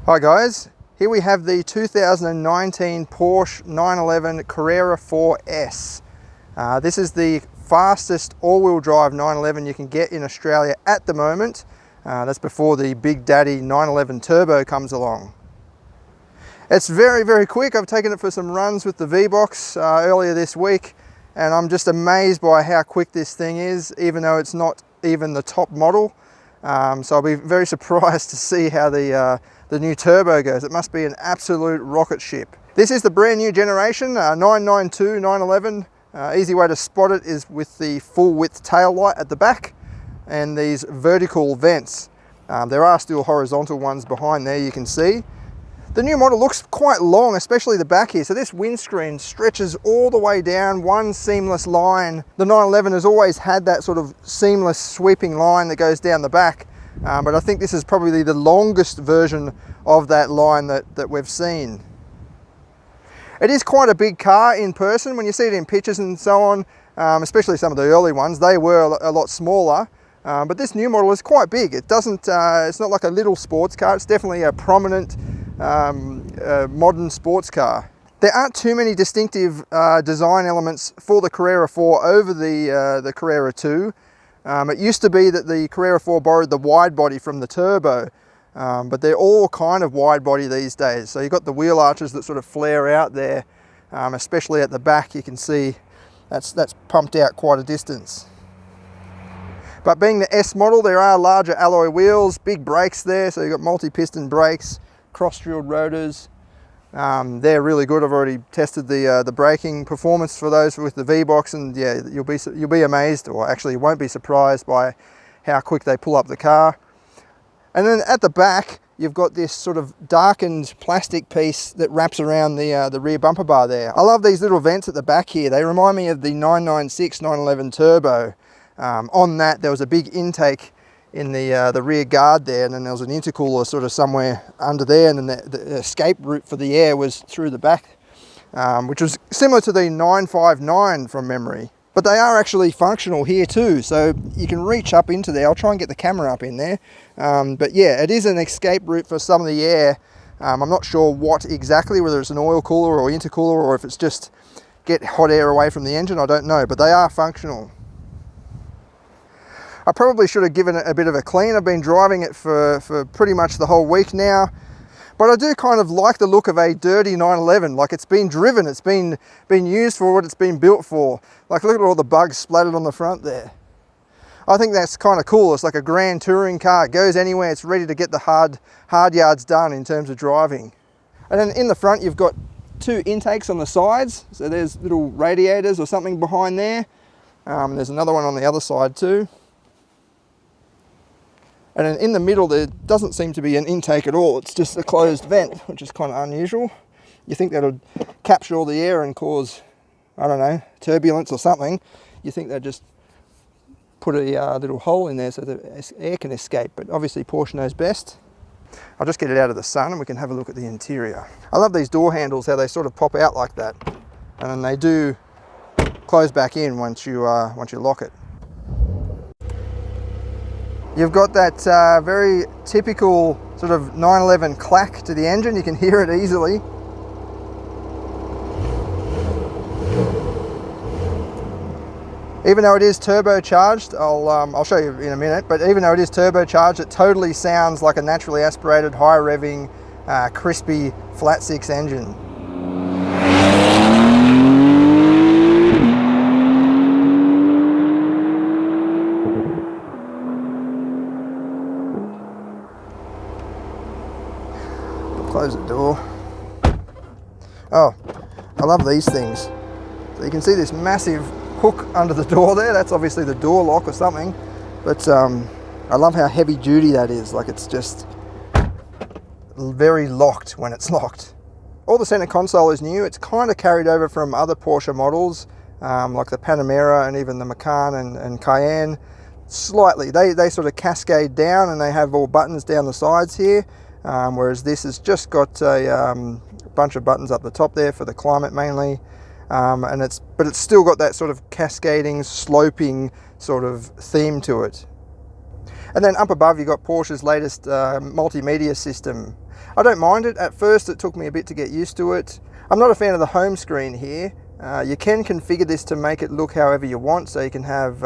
Hi guys, here we have the 2019 Porsche 911 Carrera 4S. This is the fastest all-wheel drive 911 you can get in Australia at the moment. That's before the Big Daddy 911 Turbo comes along. It's very quick. I've taken it for some runs with the V-Box earlier this week, and I'm just amazed by how quick this thing is, even though it's not even the top model. So I'll be very surprised to see how the new turbo goes. It must be an absolute rocket ship. This is the brand new generation, 992 911. Easy way to spot it is with the full width tail light at the back and these vertical vents. There are still horizontal ones behind there, you can see. The new model looks quite long, especially the back here. So this windscreen stretches all the way down, one seamless line. The 911 has always had that sort of seamless sweeping line that goes down the back. But I think this is probably the longest version of that line that we've seen. It is quite a big car in person. When you see it in pictures and so on, especially some of the early ones, they were a lot smaller. But this new model is quite big. It doesn't, it's not like a little sports car. It's definitely a prominent modern sports car. There aren't too many distinctive design elements for the Carrera 4 over the Carrera 2. It used to be that the Carrera 4 borrowed the wide body from the Turbo, but they're all kind of wide body these days. So you've got the wheel arches that sort of flare out there, especially at the back. You can see that's pumped out quite a distance. But being the S model, there are larger alloy wheels, big brakes there, so you've got multi-piston brakes, cross-drilled rotors. They're really good. I've already tested the braking performance for those with the V-Box, and yeah, you'll be amazed, or actually you won't be surprised by how quick they pull up the car. And then at the back, you've got this sort of darkened plastic piece that wraps around the rear bumper bar there. I love these little vents at the back here. They remind me of the 996 911 Turbo. On that, there was a big intake in the rear guard there, and then there was an intercooler sort of somewhere under there, and then the escape route for the air was through the back, which was similar to the 959 from memory. But they are actually functional here too, so you can reach up into there. I'll try and get the camera up in there. But yeah, it is an escape route for some of the air. I'm not sure what exactly, whether it's an oil cooler or intercooler, or if it's just get hot air away from the engine, I don't know, but they are functional. I probably should have given it a bit of a clean. I've been driving it for pretty much the whole week now. But I do kind of like the look of a dirty 911. Like, it's been driven, it's been used for what it's been built for. Like, look at all the bugs splattered on the front there. I think that's kind of cool. It's like a grand touring car. It goes anywhere. It's ready to get the hard yards done in terms of driving. And then in the front, you've got two intakes on the sides. So there's little radiators or something behind there. There's another one on the other side too. And then in the middle, there doesn't seem to be an intake at all. It's just a closed vent, which is kind of unusual. You think that would capture all the air and cause, I don't know, turbulence or something. You think they'd just put a little hole in there so the air can escape. But obviously Porsche knows best. I'll just get it out of the sun and we can have a look at the interior. I love these door handles, how they sort of pop out like that. And then they do close back in once you lock it. You've got that very typical sort of 911 clack to the engine. You can hear it easily. Even though it is turbocharged, I'll show you in a minute, but even though it is turbocharged, it totally sounds like a naturally aspirated, high revving, crispy flat six engine. Close the door. Oh, I love these things. So you can see this massive hook under the door there. That's obviously the door lock or something. But I love how heavy duty that is. Like, it's just very locked when it's locked. All the center console is new. It's kind of carried over from other Porsche models, like the Panamera and even the Macan and Cayenne. Slightly, they sort of cascade down and they have all buttons down the sides here. Whereas this has just got a bunch of buttons up the top there for the climate mainly, but it's still got that sort of cascading, sloping sort of theme to it. And then up above you've got Porsche's latest multimedia system. I don't mind it. At first it took me a bit to get used to it. I'm not a fan of the home screen here. You can configure this to make it look however you want, so you can have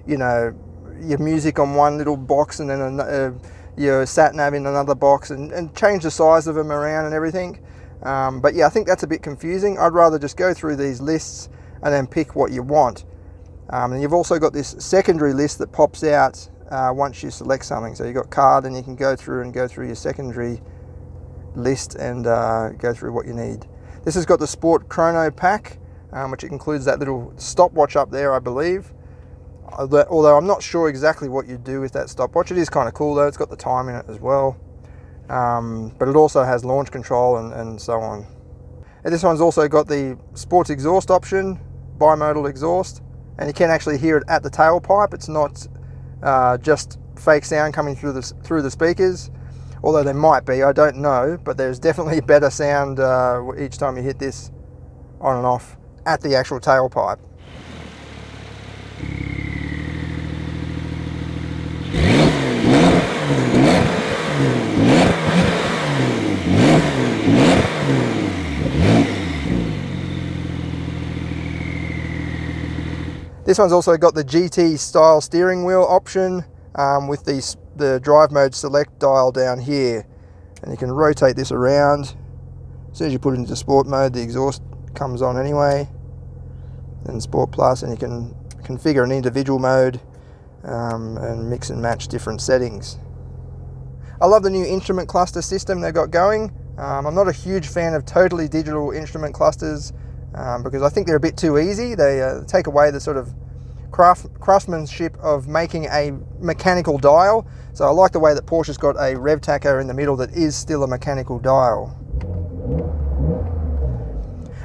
you know, your music on one little box and then your sat nav in another box, and change the size of them around and everything. But yeah, I think that's a bit confusing. I'd rather just go through these lists and then pick what you want. And you've also got this secondary list that pops out once you select something. So you've got card, and you can go through your secondary list and go through what you need. This has got the Sport Chrono pack, which includes that little stopwatch up there, I believe. Although I'm not sure exactly what you do with that stopwatch. It is kind of cool though. It's got the time in it as well. But it also has launch control and so on. And this one's also got the sports exhaust option, bimodal exhaust, and you can actually hear it at the tailpipe. It's not just fake sound coming through the speakers, although there might be, I don't know, but there's definitely better sound each time you hit this on and off at the actual tailpipe. This one's also got the GT style steering wheel option with the drive mode select dial down here, and you can rotate this around. As soon as you put it into sport mode, the exhaust comes on anyway, and Sport Plus, and you can configure an individual mode and mix and match different settings. I love the new instrument cluster system they've got going. I'm not a huge fan of totally digital instrument clusters because I think they're a bit too easy. They take away the sort of craftsmanship of making a mechanical dial. So I like the way that Porsche's got a rev tacho in the middle that is still a mechanical dial.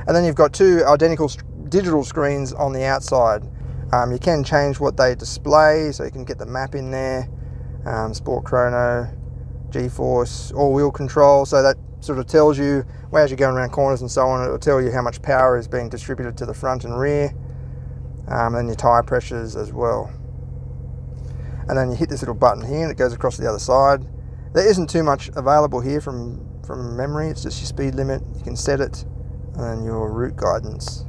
And then you've got two identical digital screens on the outside. You can change what they display, so you can get the map in there, Sport Chrono, G-force, all-wheel control, so that sort of tells you, well, as you're going around corners and so on, it will tell you how much power is being distributed to the front and rear, and your tyre pressures as well. And then you hit this little button here and it goes across to the other side. There isn't too much available here from memory, it's just your speed limit, you can set it, and then your route guidance.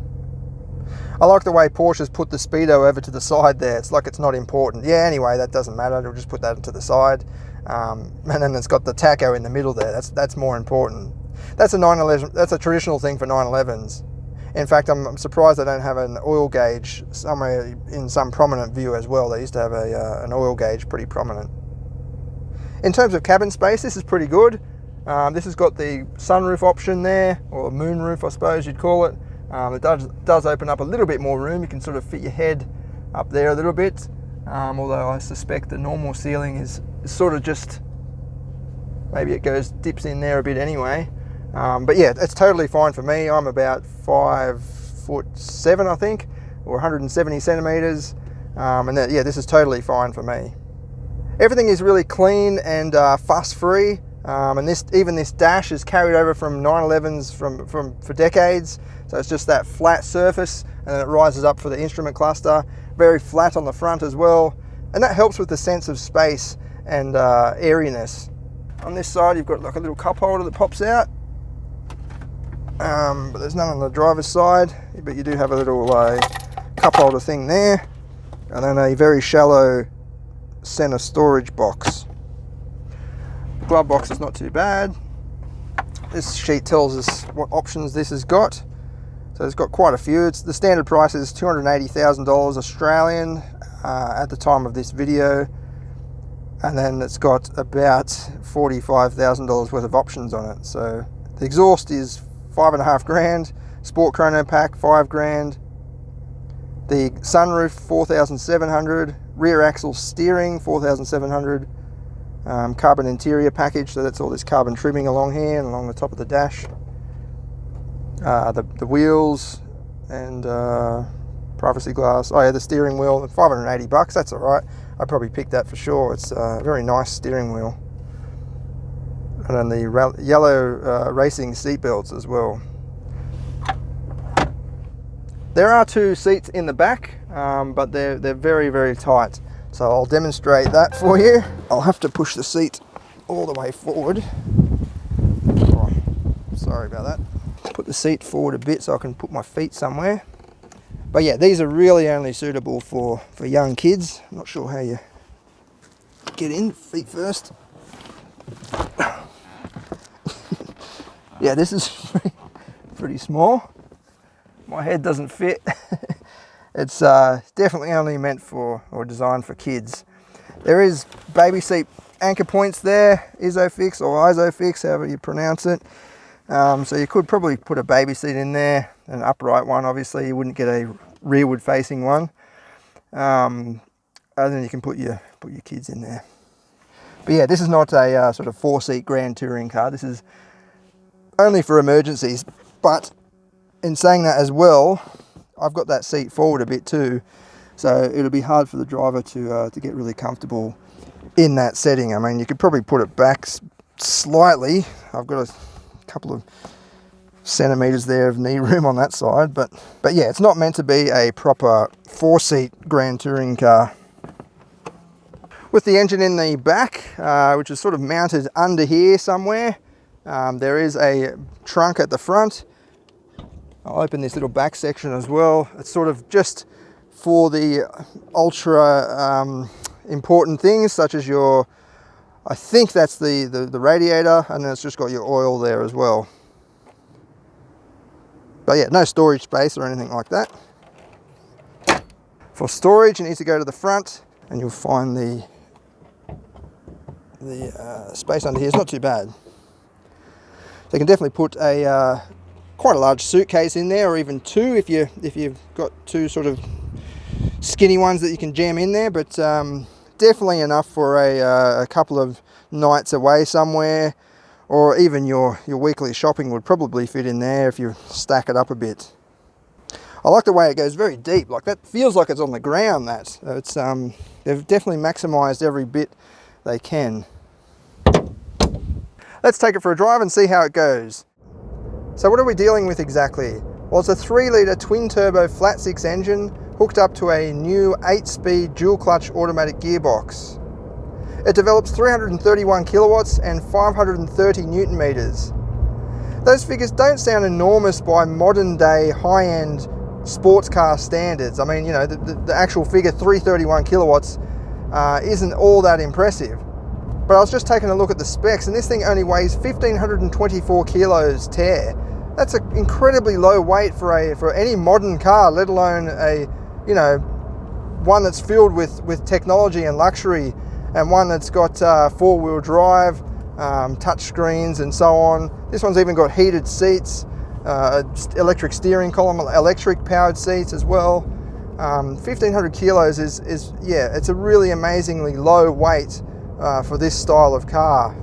I like the way Porsche's put the speedo over to the side there. It's like it's not important. Yeah, anyway, that doesn't matter. It'll just put that to the side. And then it's got the tacho in the middle there. That's more important. That's a 911. That's a traditional thing for 911s. In fact, I'm surprised they don't have an oil gauge somewhere in some prominent view as well. They used to have an oil gauge pretty prominent. In terms of cabin space, this is pretty good. This has got the sunroof option there, or moonroof, I suppose you'd call it. It does open up a little bit more room. You can sort of fit your head up there a little bit, although I suspect the normal ceiling is sort of just, maybe it dips in there a bit anyway. But yeah, it's totally fine for me. I'm about 5'7", I think, or 170 centimeters, and yeah, this is totally fine for me. Everything is really clean and fuss-free. And even this dash is carried over from 911s for decades. So it's just that flat surface, and then it rises up for the instrument cluster. Very flat on the front as well. And that helps with the sense of space and airiness. On this side, you've got like a little cup holder that pops out. But there's none on the driver's side. But you do have a little cup holder thing there. And then a very shallow center storage box. The glove box is not too bad. This sheet tells us what options this has got. So it's got quite a few. The standard price is $280,000 Australian at the time of this video. And then it's got about $45,000 worth of options on it. So the exhaust is $5.5 grand. Sport Chrono pack, $5 grand. The sunroof, $4,700. Rear axle steering, $4,700. Carbon interior package, so that's all this carbon trimming along here and along the top of the dash. The wheels and privacy glass. Oh yeah, the steering wheel, $580. That's all right. I probably picked that for sure. It's a very nice steering wheel. And then the yellow racing seat belts as well. There are two seats in the back, but they're very, very tight. So I'll demonstrate that for you. I'll have to push the seat all the way forward. sorry about that. Put the seat forward a bit so I can put my feet somewhere. But yeah, these are really only suitable for young kids. I'm not sure how you get in, feet first. Yeah, this is pretty small. My head doesn't fit. It's definitely only meant for, or designed for kids. There is baby seat anchor points there, Isofix or Isofix, however you pronounce it. So you could probably put a baby seat in there, an upright one. Obviously you wouldn't get a rearward facing one. And then you can put your kids in there. But yeah, this is not a sort of 4-seat grand touring car. This is only for emergencies. But in saying that as well, I've got that seat forward a bit too, so it'll be hard for the driver to get really comfortable in that setting. I mean, you could probably put it back slightly. I've got a couple of centimeters there of knee room on that side, but yeah, it's not meant to be a proper 4-seat grand touring car. With the engine in the back, which is sort of mounted under here somewhere, there is a trunk at the front. I'll open this little back section as well. It's sort of just for the ultra important things, such as your, I think that's the radiator, and then it's just got your oil there as well. But yeah, no storage space or anything like that. For storage, you need to go to the front and you'll find the space under here is not too bad. So you can definitely put a quite a large suitcase in there, or even two if you've got two sort of skinny ones that you can jam in there, but definitely enough for a couple of nights away somewhere, or even your weekly shopping would probably fit in there if you stack it up a bit. I like the way it goes very deep, like that feels like it's on the ground. That it's they've definitely maximized every bit they can. Let's take it for a drive and see how it goes. So what are we dealing with exactly? Well, it's a 3-litre twin-turbo flat-six engine hooked up to a new 8-speed dual-clutch automatic gearbox. It develops 331 kilowatts and 530 newton meters. Those figures don't sound enormous by modern-day high-end sports car standards. I mean, you know, the actual figure 331 kilowatts isn't all that impressive. But I was just taking a look at the specs, and this thing only weighs 1,524 kilos tare. That's an incredibly low weight for any modern car, let alone a, you know, one that's filled with technology and luxury, and one that's got 4-wheel drive, touch screens and so on. This one's even got heated seats, electric steering column, electric powered seats as well. 1,500 kilos is yeah, it's a really amazingly low weight for this style of car.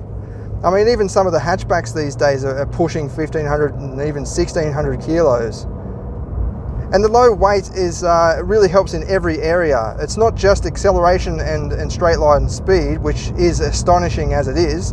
I mean, even some of the hatchbacks these days are pushing 1,500 and even 1,600 kilos. And the low weight is really helps in every area. It's not just acceleration and straight line speed, which is astonishing as it is.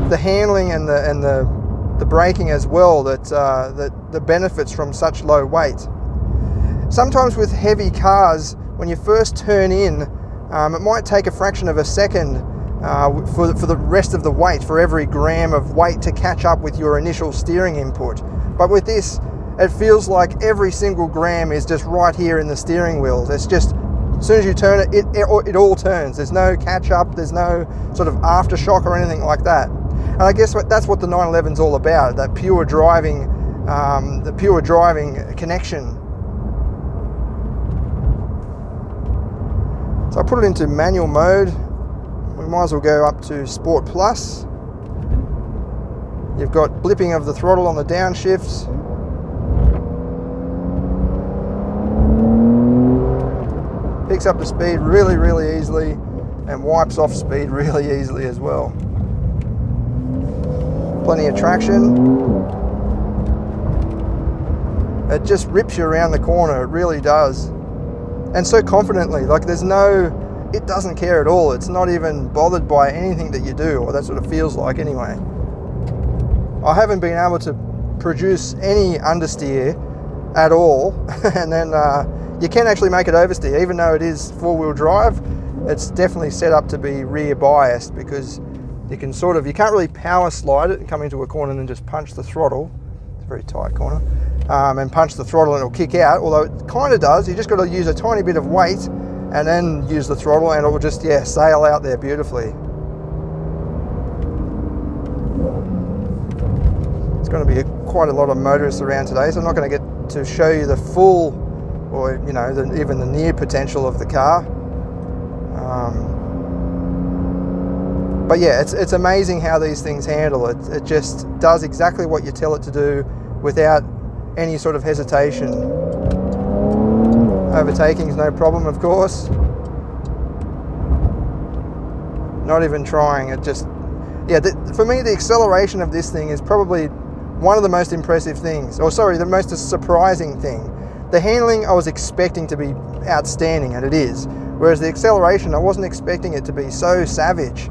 The handling and the braking as well that benefits from such low weight. Sometimes with heavy cars, when you first turn in, it might take a fraction of a second for the rest of the weight, for every gram of weight to catch up with your initial steering input. But with this, it feels like every single gram is just right here in the steering wheel. It's just, as soon as you turn it, it all turns. There's no catch up, there's no sort of aftershock or anything like that. And I guess that's what the 911's all about, that pure driving, the pure driving connection. So I put it into manual mode. We might as well go up to Sport Plus. You've got blipping of the throttle on the downshifts. Picks up the speed really, really easily and wipes off speed really easily as well. Plenty of traction. It just rips you around the corner, it really does. And so confidently, like it doesn't care at all. It's not even bothered by anything that you do, or that's what it feels like anyway. I haven't been able to produce any understeer at all. And then you can actually make it oversteer, even though it is four-wheel drive. It's definitely set up to be rear biased, because you can you can't really power slide it and come into a corner and then just punch the throttle. It's a very tight corner. And punch the throttle and it'll kick out, although it kind of does. You just got to use a tiny bit of weight and then use the throttle, and it will just, yeah, sail out there beautifully. It's going to be quite a lot of motorists around today, so I'm not going to get to show you the full, or you know, even the near potential of the car. But yeah, it's amazing how these things handle it. It just does exactly what you tell it to do without any sort of hesitation. Overtaking is no problem, of course. Not even trying. It just, yeah, for me, the acceleration of this thing is probably one of the most impressive things, or sorry, the most surprising thing. The handling I was expecting to be outstanding, and it is. Whereas the acceleration, I wasn't expecting it to be so savage.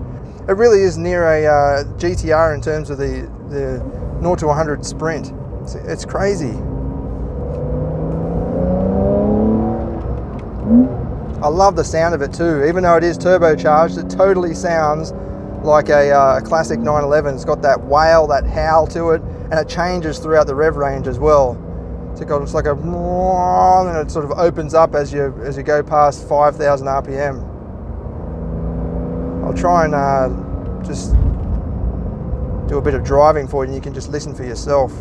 It really is near a GTR in terms of the 0 to 100 sprint. It's crazy. I love the sound of it too. Even though it is turbocharged, it totally sounds like a classic 911. It's got that wail, that howl to it, and it changes throughout the rev range as well. It's like a, and it sort of opens up as you go past 5,000 RPM. I'll try and just do a bit of driving for you, and you can just listen for yourself.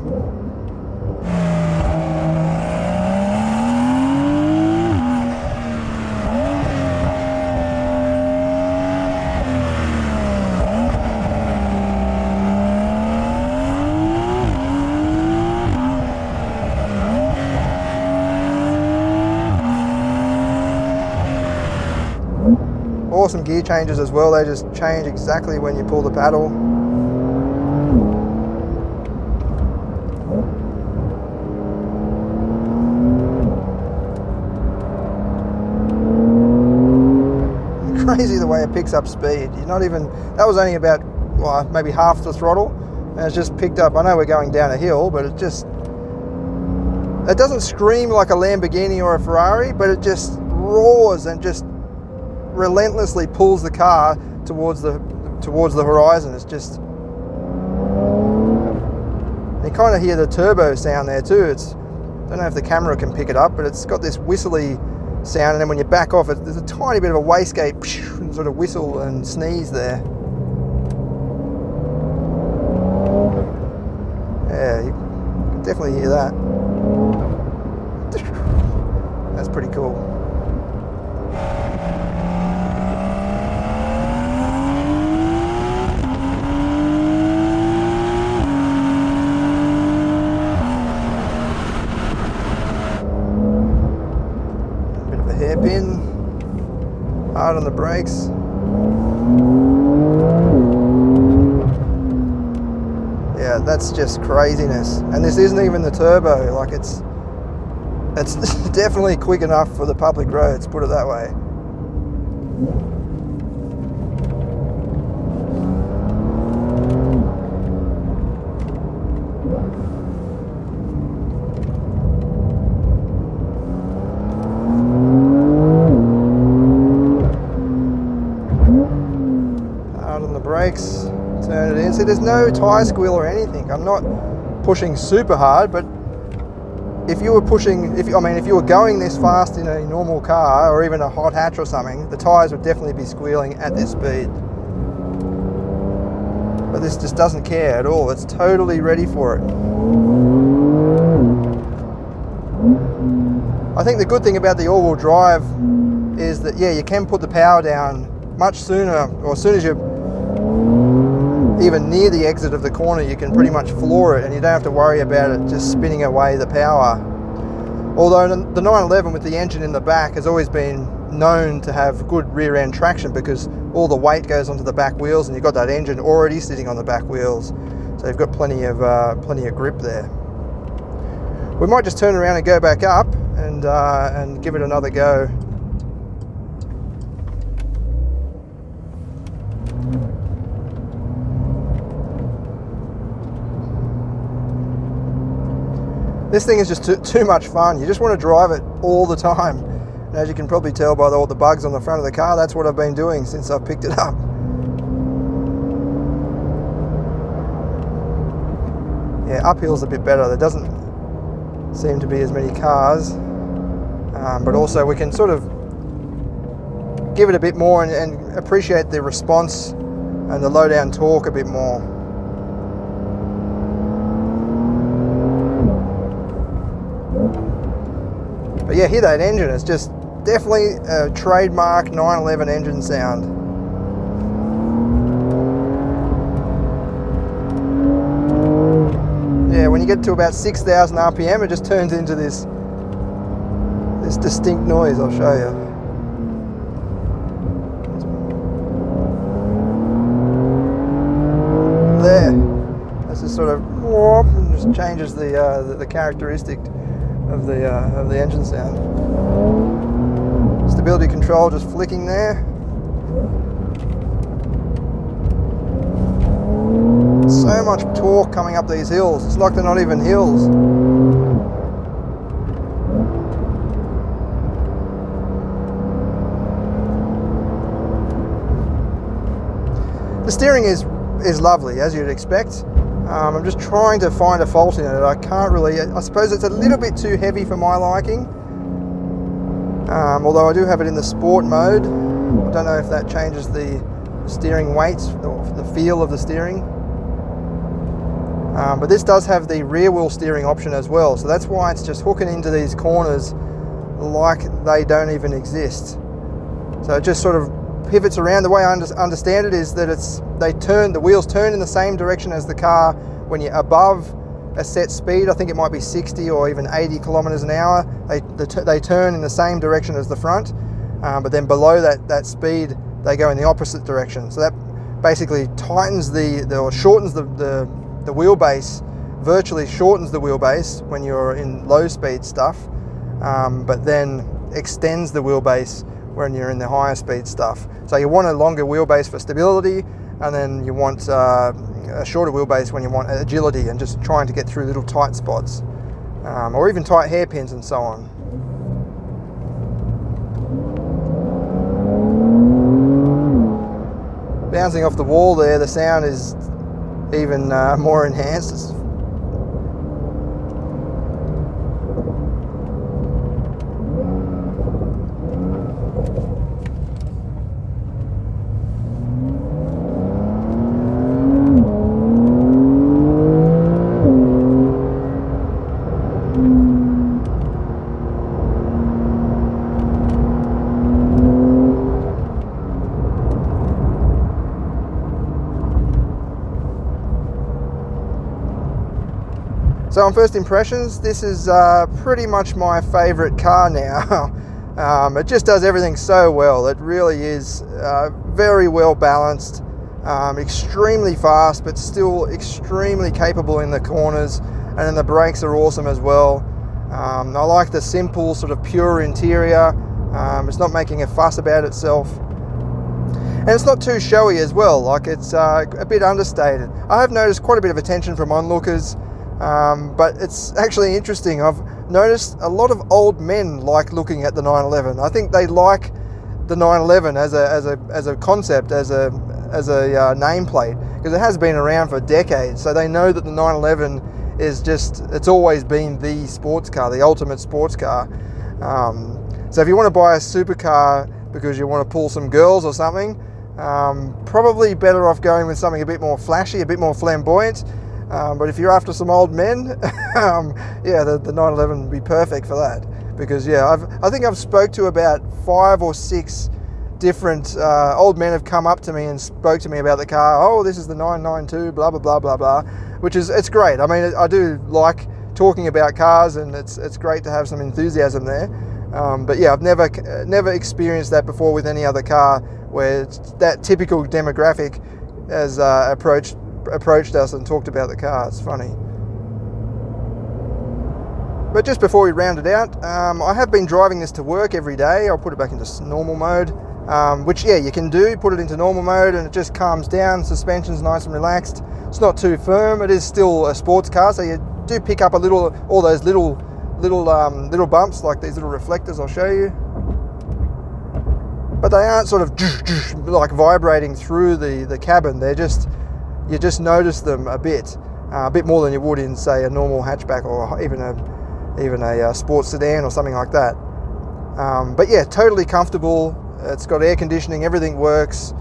Awesome gear changes as well. They just change exactly when you pull the paddle. Crazy the way it picks up speed. You're not even, that was only about, well, maybe half the throttle, and it's just picked up. I know we're going down a hill, but it doesn't scream like a Lamborghini or a Ferrari, but it just roars and just relentlessly pulls the car towards the horizon. It's just, you kind of hear the turbo sound there too. I don't know if the camera can pick it up, but it's got this whistly sound, and then when you back off, there's a tiny bit of a wastegate sort of whistle and sneeze there. Yeah, you can definitely hear that. That's pretty cool. Hairpin, hard on the brakes. Yeah, that's just craziness. And this isn't even the turbo. Like it's definitely quick enough for the public roads, put it that way. Brakes, turn it in. See, there's no tire squeal or anything. I'm not pushing super hard, but if you were going this fast in a normal car or even a hot hatch or something, the tires would definitely be squealing at this speed. But this just doesn't care at all. It's totally ready for it. I think the good thing about the all-wheel drive is that, yeah, you can put the power down much sooner, or as soon as you're even near the exit of the corner, you can pretty much floor it, and you don't have to worry about it just spinning away the power. Although the 911 with the engine in the back has always been known to have good rear end traction, because all the weight goes onto the back wheels, and you've got that engine already sitting on the back wheels, so you've got plenty of grip there. We might just turn around and go back up and give it another go. This thing is just too much fun. You just want to drive it all the time. And as you can probably tell by all the bugs on the front of the car, that's what I've been doing since I've picked it up. Yeah, uphill's a bit better. There doesn't seem to be as many cars, but also we can sort of give it a bit more and appreciate the response and the low down torque a bit more. But yeah, hear that engine. It's just definitely a trademark 911 engine sound. Yeah, when you get to about 6,000 RPM, it just turns into this distinct noise. I'll show you. There, that's just sort of whoop, and just changes the characteristic of the engine sound. Stability control just flicking there. So much torque coming up these hills. It's like they're not even hills. The steering is lovely, as you'd expect. I'm just trying to find a fault in it. I can't really. I suppose it's a little bit too heavy for my liking. Although I do have it in the sport mode. I don't know if that changes the steering weight or the feel of the steering. But this does have the rear wheel steering option as well, so that's why it's just hooking into these corners like they don't even exist. So it just sort of pivots around. The way I understand it is that the wheels turn in the same direction as the car when you're above a set speed. I think it might be 60 or even 80 kilometers an hour. They turn in the same direction as the front, but then below that speed they go in the opposite direction. So that basically tightens or shortens the wheelbase, virtually shortens the wheelbase when you're in low speed stuff, but then extends the wheelbase when you're in the higher speed stuff. So you want a longer wheelbase for stability, and then you want a shorter wheelbase when you want agility and just trying to get through little tight spots, or even tight hairpins and so on. Bouncing off the wall there, the sound is even more enhanced. So on first impressions, this is pretty much my favorite car now. It just does everything so well. It really is very well balanced, extremely fast, but still extremely capable in the corners, and then the brakes are awesome as well. I like the simple, sort of pure interior. It's not making a fuss about itself. And it's not too showy as well, like it's a bit understated. I have noticed quite a bit of attention from onlookers, but it's actually interesting. I've noticed a lot of old men like looking at the 911. I think they like the 911 as a concept, as a nameplate, because it has been around for decades. So they know that the 911 is it's always been the sports car, the ultimate sports car. So if you want to buy a supercar because you want to pull some girls or something, probably better off going with something a bit more flashy, a bit more flamboyant. But if you're after some old men, yeah, the 911 would be perfect for that. Because yeah, I think I've spoke to about 5 or 6 different old men have come up to me and spoke to me about the car. Oh, this is the 992, blah blah blah blah blah, which is, it's great. I mean, I do like talking about cars, and it's great to have some enthusiasm there. But yeah, I've never experienced that before with any other car, where it's that typical demographic has approached us and talked about the car. It's funny. But just before we round it out, I have been driving this to work every day. I'll put it back into normal mode, which yeah, you can do. Put it into normal mode and it just calms down. Suspension's nice and relaxed. It's not too firm. It is still a sports car, so you do pick up all those little bumps, like these little reflectors I'll show you. But they aren't sort of like vibrating through the cabin. They're just, you just notice them a bit more than you would in, say, a normal hatchback or even a sports sedan or something like that. But yeah, totally comfortable. It's got air conditioning, everything works,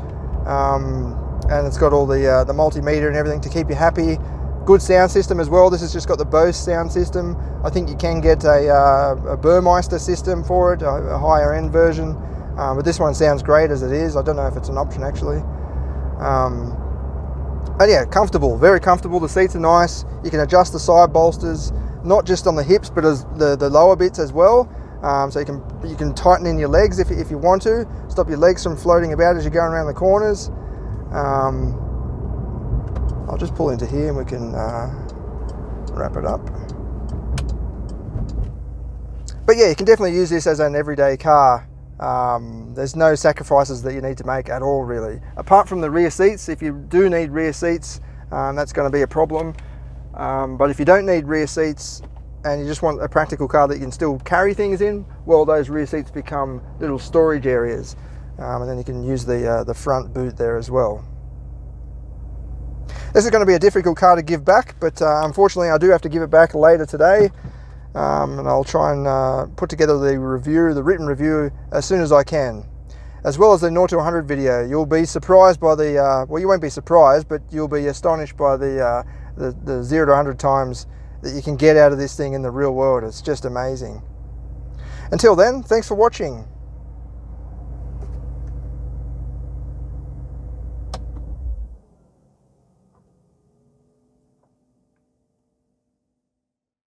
and it's got all the multimeter and everything to keep you happy. Good sound system as well. This has just got the Bose sound system. I think you can get a Burmeister system for it, a higher end version, but this one sounds great as it is. I don't know if it's an option actually. And yeah, comfortable, very comfortable. The seats are nice. You can adjust the side bolsters, not just on the hips, but as the lower bits as well. So you can tighten in your legs if you want to, stop your legs from floating about as you're going around the corners. I'll just pull into here and we can wrap it up. But yeah, you can definitely use this as an everyday car. There's no sacrifices that you need to make at all, really. Apart from the rear seats, if you do need rear seats, that's going to be a problem. But if you don't need rear seats and you just want a practical car that you can still carry things in, well, those rear seats become little storage areas, and then you can use the front boot there as well. This is going to be a difficult car to give back, but unfortunately I do have to give it back later today. And I'll try and put together the written review as soon as I can, as well as the 0 to 100 video. You'll be surprised by the, well, you won't be surprised, but you'll be astonished by the 0 to 100 times that you can get out of this thing in the real world. It's just amazing. Until then, thanks for watching.